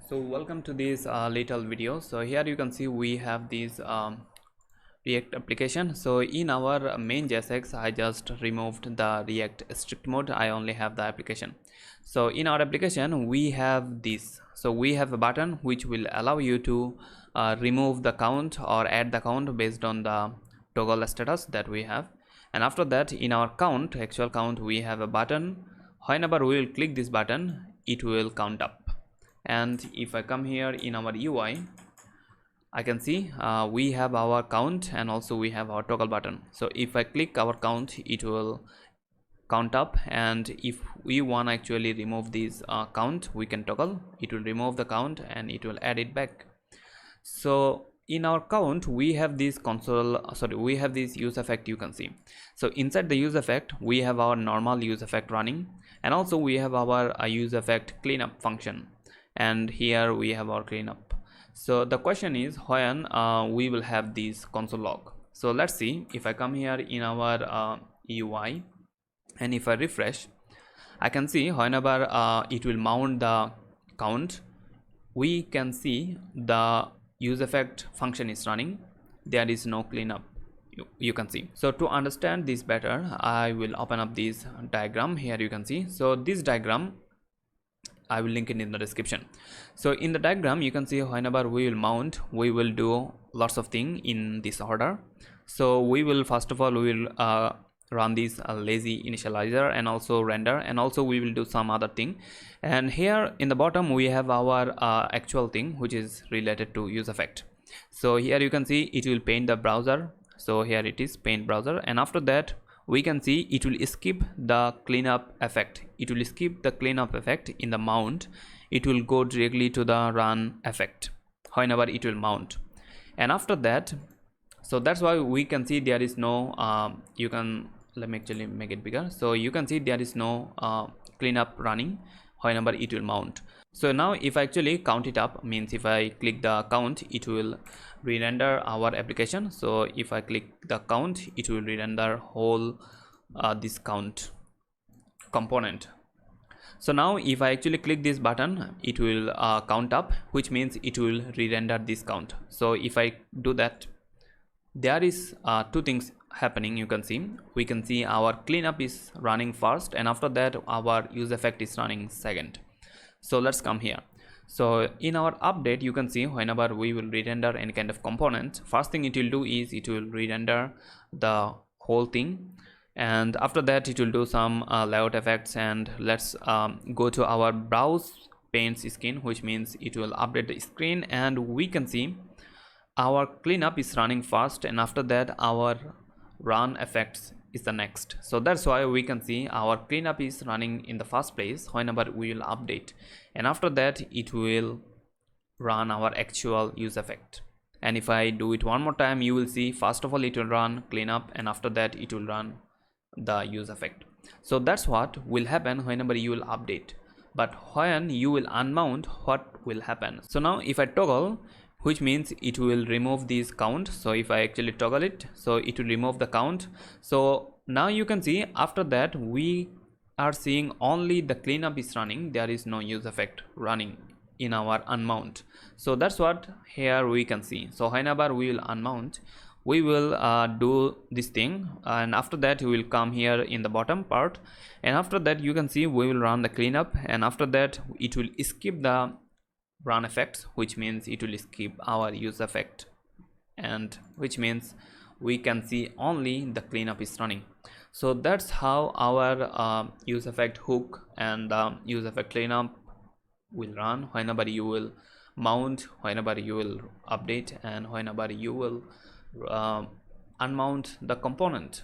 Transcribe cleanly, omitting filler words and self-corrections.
So welcome to this little video. So here you can see we have this React application. So in our main JSX I just removed the React strict mode. I only have the application. So in our application we have this. So we have a button which will allow you to remove the count or add the count based on the toggle status that we have. And after that, in our count, actual count, we have a button. Whenever we will click this button, it will count up. And if I come here in our UI, I can see we have our count and also we have our toggle button. So if I click our count, it will count up, and if we want to actually remove this count, we can toggle. It will remove the count and it will add it back. So in our count we have this we have this useEffect, you can see. So inside the useEffect we have our normal useEffect running, and also we have our useEffect cleanup function, and here we have our cleanup. So the question is when we will have this console log. So let's see. If I come here in our UI and if I refresh, I can see whenever it will mount the count, we can see the useEffect function is running. There is no cleanup, you can see. So to understand this better, I will open up this diagram. Here you can see. So this diagram I will link it in the description. So in the diagram you can see whenever we will mount, we will do lots of things in this order. So we will first of all we will run this lazy initializer and also render, and also we will do some other thing. And here in the bottom we have our actual thing which is related to useEffect. So here you can see it will paint the browser. So here it is, paint browser, and after that we can see it will skip the cleanup effect. It will skip the cleanup effect in the mount. It will go directly to the run effect whenever it will mount. And after that, so that's why we can see there is no let me actually make it bigger. So you can see there is no cleanup running whenever it will mount. So now if I actually count it up, means if I click the count, it will re-render our application. So if I click the count, it will re-render whole this count component. So now if I actually click this button, it will count up, which means it will re-render this count. So if I do that, there is two things happening. You can see, we can see our cleanup is running first, and after that our useEffect is running second. So let's come here. So in our update you can see whenever we will re-render any kind of component, first thing it will do is it will re-render the whole thing, and after that it will do some layout effects. And let's go to our browse paints skin, which means it will update the screen, and we can see our cleanup is running first, and after that our run effects is the next. So that's why we can see our cleanup is running in the first place whenever we will update, and after that it will run our actual useEffect. And if I do it one more time, you will see first of all it will run cleanup, and after that it will run the useEffect. So that's what will happen whenever you will update. But when you will unmount, what will happen? So now if I toggle, which means it will remove this count. So if I actually toggle it, so it will remove the count. So now you can see after that we are seeing only the cleanup is running. There is no useEffect running in our unmount. So that's what here we can see. So whenever we will unmount, we will do this thing, and after that we will come here in the bottom part, and after that you can see we will run the cleanup, and after that it will skip the run effects, which means it will skip our useEffect, and which means we can see only the cleanup is running. So that's how our useEffect hook and useEffect cleanup will run whenever you will mount, whenever you will update, and whenever you will unmount the component.